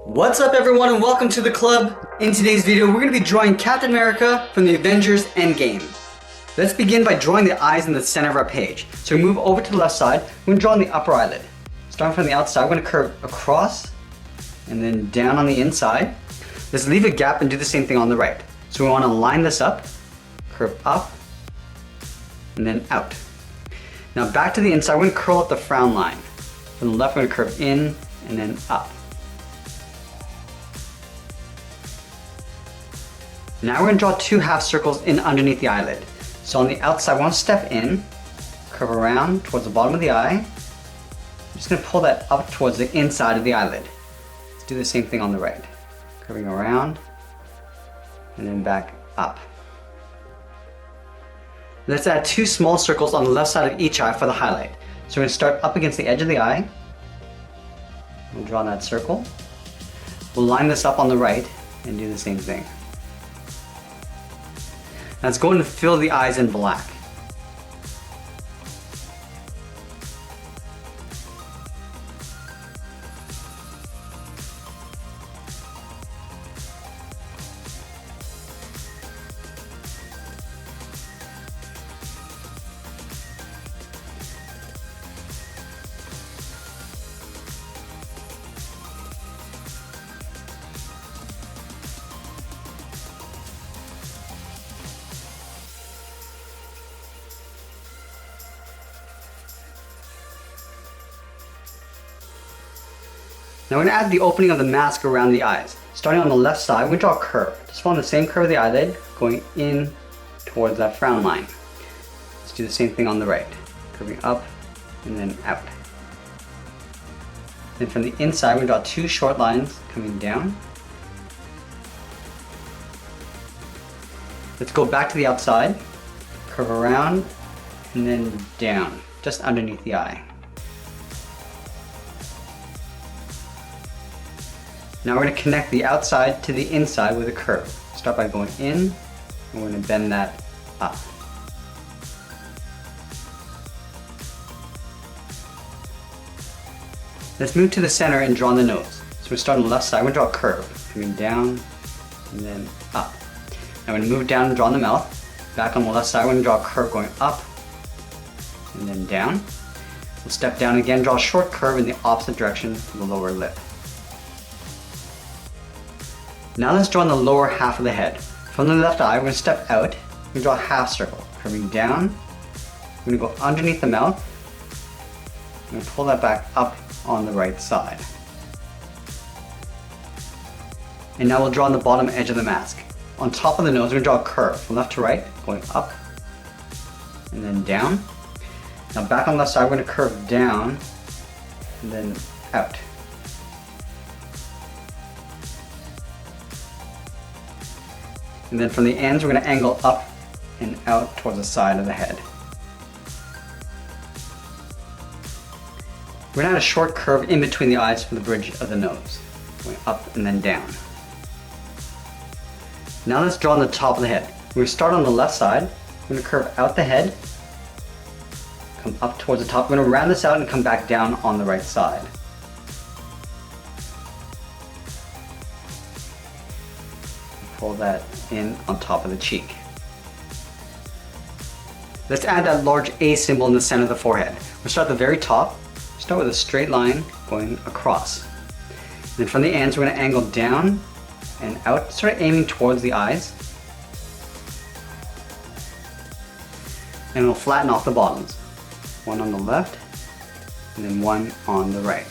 What's up everyone and welcome to the club. In today's video we're going to be drawing Captain America from the Avengers Endgame. Let's begin by drawing the eyes in the center of our page. So we move over to the left side, we're going to draw on the upper eyelid. Starting from the outside, we're going to curve across and then down on the inside. Let's leave a gap and do the same thing on the right. So we want to line this up, curve up, and then out. Now back to the inside, we're going to curl up the frown line. From the left we're going to curve in and then up. Now we're going to draw two half circles in underneath the eyelid. So on the outside, we want to step in, curve around towards the bottom of the eye. I'm just going to pull that up towards the inside of the eyelid. Let's do the same thing on the right. Curving around and then back up. Let's add two small circles on the left side of each eye for the highlight. So we're going to start up against the edge of the eye. We'll draw that circle. We'll line this up on the right and do the same thing. Now it's going to fill the eyes in black. Now we're going to add the opening of the mask around the eyes. Starting on the left side, we're going to draw a curve. Just follow the same curve of the eyelid, going in towards that frown line. Let's do the same thing on the right. Curving up and then out. Then from the inside, we draw two short lines coming down. Let's go back to the outside, curve around and then down, just underneath the eye. Now we're going to connect the outside to the inside with a curve. Start by going in, and we're going to bend that up. Let's move to the center and draw on the nose. So we start on the left side, we're going to draw a curve, coming down and then up. Now we're going to move down and draw on the mouth. Back on the left side, we're going to draw a curve going up and then down. We'll step down again, draw a short curve in the opposite direction to the lower lip. Now let's draw on the lower half of the head. From the left eye, we're going to step out. We're going to draw a half circle, curving down. We're going to go underneath the mouth. We're going to pull that back up on the right side. And now we'll draw on the bottom edge of the mask. On top of the nose, we're going to draw a curve from left to right, going up and then down. Now back on the left side, we're going to curve down and then out. And then from the ends, we're going to angle up and out towards the side of the head. We're going to add a short curve in between the eyes for the bridge of the nose, going up and then down. Now let's draw on the top of the head. We're going to start on the left side. We're going to curve out the head, come up towards the top. We're going to round this out and come back down on the right side. Pull that in on top of the cheek. Let's add that large A symbol in the center of the forehead. We'll start at the very top. Start with a straight line going across. Then from the ends, we're going to angle down and out, sort of aiming towards the eyes. And we'll flatten off the bottoms. One on the left, and then one on the right.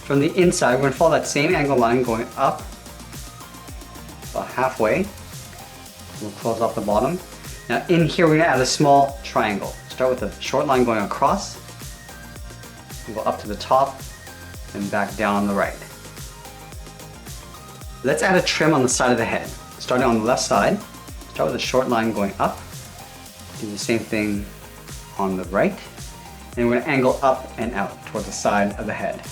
From the inside, we're going to follow that same angle line going up about halfway. We'll close off the bottom. Now in here, we're going to add a small triangle. Start with a short line going across, we'll go up to the top, and back down on the right. Let's add a trim on the side of the head. Starting on the left side, start with a short line going up, do the same thing on the right, and we're going to angle up and out towards the side of the head.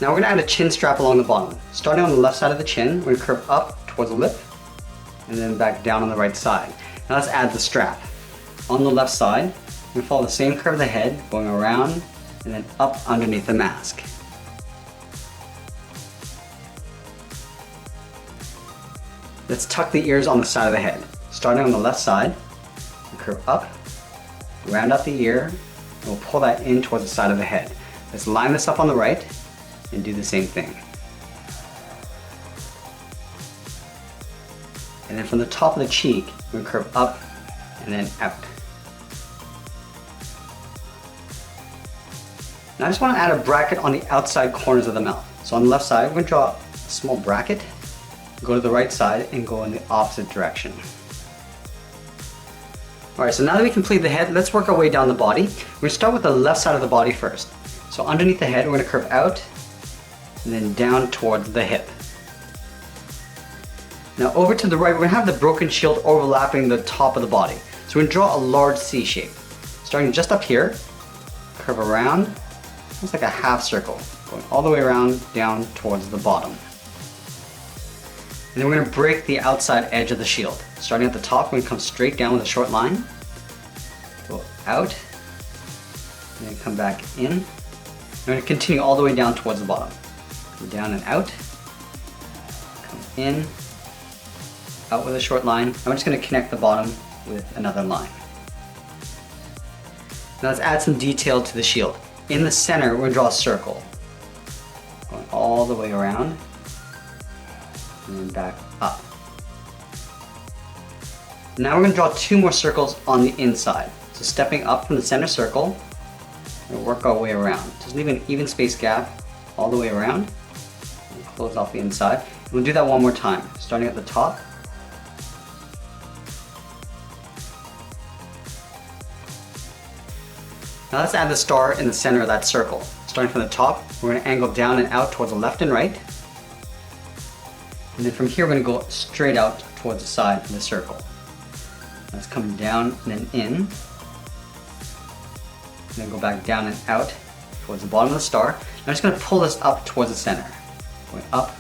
Now we're going to add a chin strap along the bottom. Starting on the left side of the chin, we're going to curve up towards the lip, and then back down on the right side. Now let's add the strap. On the left side, We're going to follow the same curve of the head, going around and then up underneath the mask. Let's tuck the ears on the side of the head. Starting on the left side, we'll curve up, round out the ear, and we'll pull that in towards the side of the head. Let's line this up on the right and do the same thing. And then from the top of the cheek, we're going to curve up and then out. Now I just want to add a bracket on the outside corners of the mouth. So on the left side, we're going to draw a small bracket, go to the right side, and go in the opposite direction. Alright, so now that we completed the head, let's work our way down the body. We're going to start with the left side of the body first. So underneath the head, we're going to curve out and then down towards the hip. Now over to the right, we're going to have the broken shield overlapping the top of the body. So we're going to draw a large C shape. Starting just up here, curve around, almost like a half circle, going all the way around down towards the bottom. And then we're going to break the outside edge of the shield. Starting at the top, we're going to come straight down with a short line, go out, and then come back in. And we're going to continue all the way down towards the bottom. Go down and out, come in, out with a short line. And we're just going to connect the bottom with another line. Now let's add some detail to the shield. In the center, we're going to draw a circle, going all the way around, and then back up. Now we're going to draw two more circles on the inside. So stepping up from the center circle, we'll work our way around. Just leave an even space gap all the way around, and close off the inside. And we'll do that one more time, starting at the top. Now let's add the star in the center of that circle. Starting from the top, we're going to angle down and out towards the left and right. And then from here, we're going to go straight out towards the side of the circle. Let's come down and then in. And then go back down and out towards the bottom of the star. I'm just going to pull this up towards the center. Going up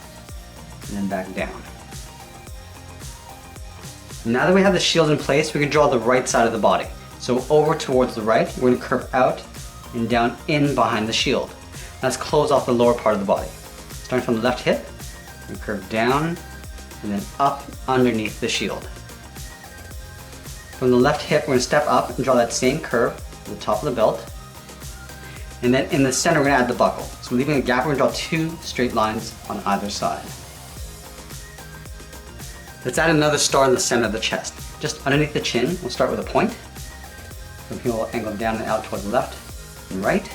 and then back down. Now that we have the shield in place, we can draw the right side of the body. So over towards the right, we're going to curve out and down in behind the shield. Now let's close off the lower part of the body. Starting from the left hip, we curve down and then up underneath the shield. From the left hip, we're going to step up and draw that same curve to the top of the belt. And then in the center, we're going to add the buckle. So leaving a gap, we're going to draw two straight lines on either side. Let's add another star in the center of the chest. Just underneath the chin, we'll start with a point. From here, we'll angle down and out towards the left and right.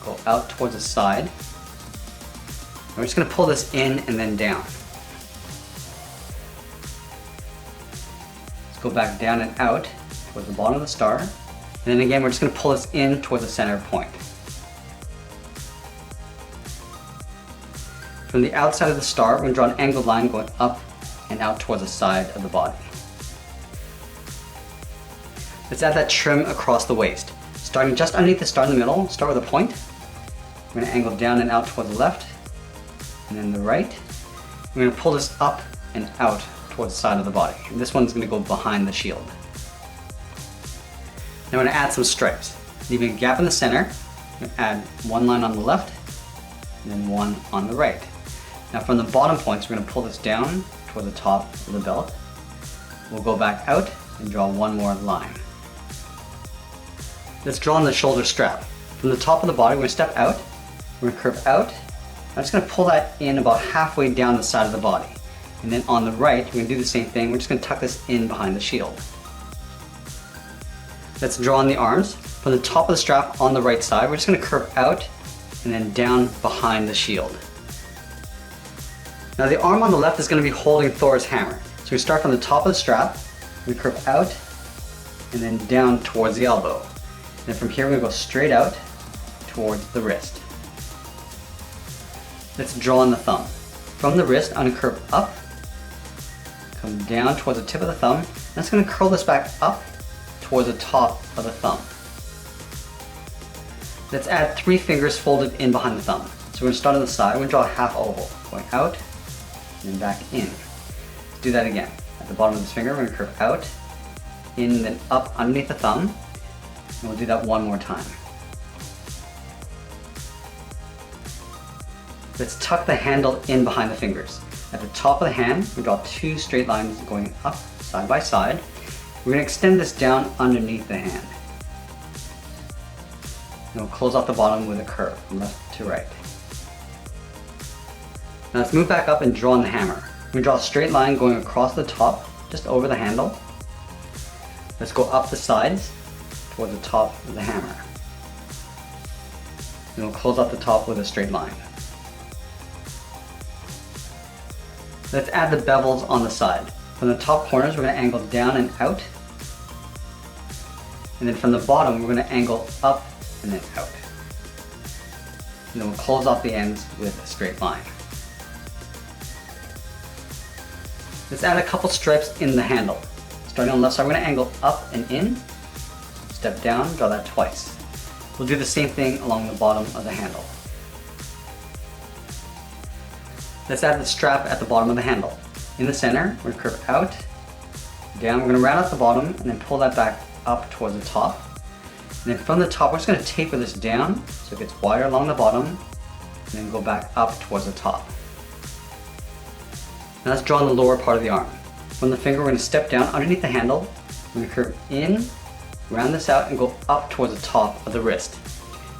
Go out towards the side. We're just going to pull this in and then down. Let's go back down and out towards the bottom of the star. And then again, we're just going to pull this in towards the center point. From the outside of the star, we're going to draw an angled line going up and out towards the side of the body. Let's add that trim across the waist. Starting just underneath the star in the middle, start with a point. We're going to angle down and out towards the left. And then the right. We're going to pull this up and out towards the side of the body. And this one's going to go behind the shield. Now we're going to add some stripes. Leaving a gap in the center, we're going to add one line on the left and then one on the right. Now from the bottom points, we're going to pull this down toward the top of the belt. We'll go back out and draw one more line. Let's draw on the shoulder strap. From the top of the body, we're going to step out. We're going to curve out. I'm just going to pull that in about halfway down the side of the body. And then on the right, we're going to do the same thing. We're just going to tuck this in behind the shield. Let's draw on the arms. From the top of the strap on the right side, we're just going to curve out and then down behind the shield. Now the arm on the left is going to be holding Thor's hammer. So we start from the top of the strap, we curve out and then down towards the elbow. And then from here, we're going to go straight out towards the wrist. Let's draw on the thumb. From the wrist, I'm going to curve up, come down towards the tip of the thumb, and that's going to curl this back up towards the top of the thumb. Let's add 3 fingers folded in behind the thumb. So we're going to start on the side, we're going to draw a half oval, going out and then back in. Let's do that again. At the bottom of this finger, we're going to curve out, in, then up underneath the thumb. And we'll do that one more time. Let's tuck the handle in behind the fingers. At the top of the hand, we draw 2 straight lines going up side by side. We're going to extend this down underneath the hand. And we'll close off the bottom with a curve from left to right. Now let's move back up and draw on the hammer. We draw a straight line going across the top, just over the handle. Let's go up the sides toward the top of the hammer. And we'll close off the top with a straight line. Let's add the bevels on the side. From the top corners, we're going to angle down and out. And then from the bottom, we're going to angle up and then out. And then we'll close off the ends with a straight line. Let's add a couple stripes in the handle. Starting on the left side, we're going to angle up and in. Step down, draw that twice. We'll do the same thing along the bottom of the handle. Let's add the strap at the bottom of the handle. In the center, we're going to curve out, down. We're going to round out the bottom and then pull that back up towards the top. And then from the top, we're just going to taper this down so it gets wider along the bottom and then go back up towards the top. Now let's draw on the lower part of the arm. From the finger, we're going to step down underneath the handle. We're going to curve in, round this out, and go up towards the top of the wrist.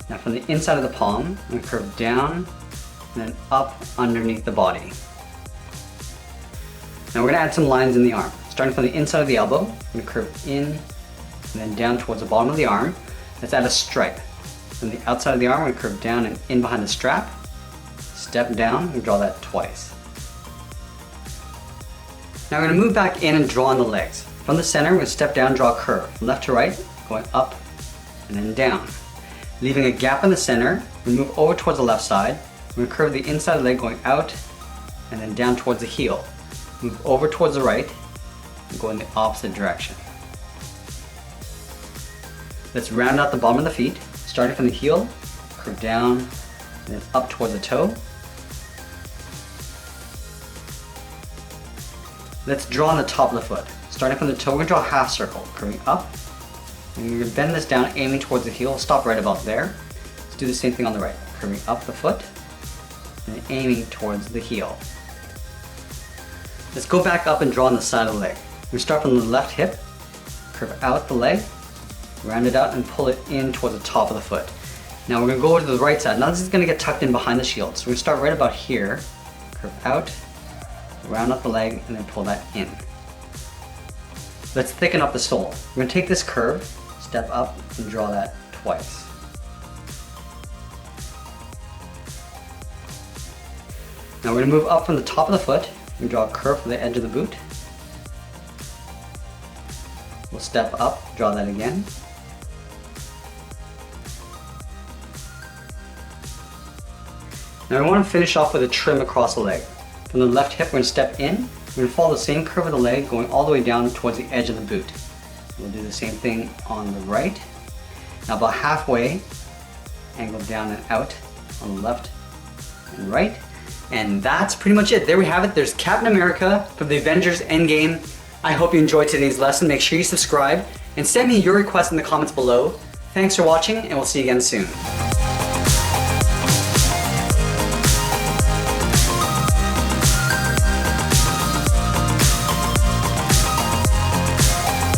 Now from the inside of the palm, we're going to curve down and then up underneath the body. Now we're going to add some lines in the arm. Starting from the inside of the elbow, we're going to curve in and then down towards the bottom of the arm. Let's add a stripe. From the outside of the arm, we're going to curve down and in behind the strap. Step down and draw that twice. Now we're going to move back in and draw on the legs. From the center, we're going to step down and draw a curve. From left to right, going up and then down. Leaving a gap in the center, we move over towards the left side. We're going to curve the inside of the leg going out and then down towards the heel. Move over towards the right and go in the opposite direction. Let's round out the bottom of the feet. Starting from the heel, curve down and then up towards the toe. Let's draw on the top of the foot. Starting from the toe, we're going to draw a half circle, curving up. And we're going to bend this down, aiming towards the heel. Stop right about there. Let's do the same thing on the right. Curving up the foot and aiming towards the heel. Let's go back up and draw on the side of the leg. We start from the left hip, curve out the leg, round it out and pull it in towards the top of the foot. Now we're going to go over to the right side. Now this is going to get tucked in behind the shield. So we're going to start right about here, curve out, round up the leg and then pull that in. Let's thicken up the sole. We're going to take this curve, step up and draw that twice. Now we're going to move up from the top of the foot and draw a curve for the edge of the boot. We'll step up, draw that again. Now we want to finish off with a trim across the leg. From the left hip, we're going to step in. We're going to follow the same curve of the leg going all the way down towards the edge of the boot. We'll do the same thing on the right. Now about halfway, angle down and out on the left and right. And that's pretty much it. There we have it. There's Captain America from the Avengers Endgame. I hope you enjoyed today's lesson. Make sure you subscribe and send me your requests in the comments below. Thanks for watching and we'll see you again soon.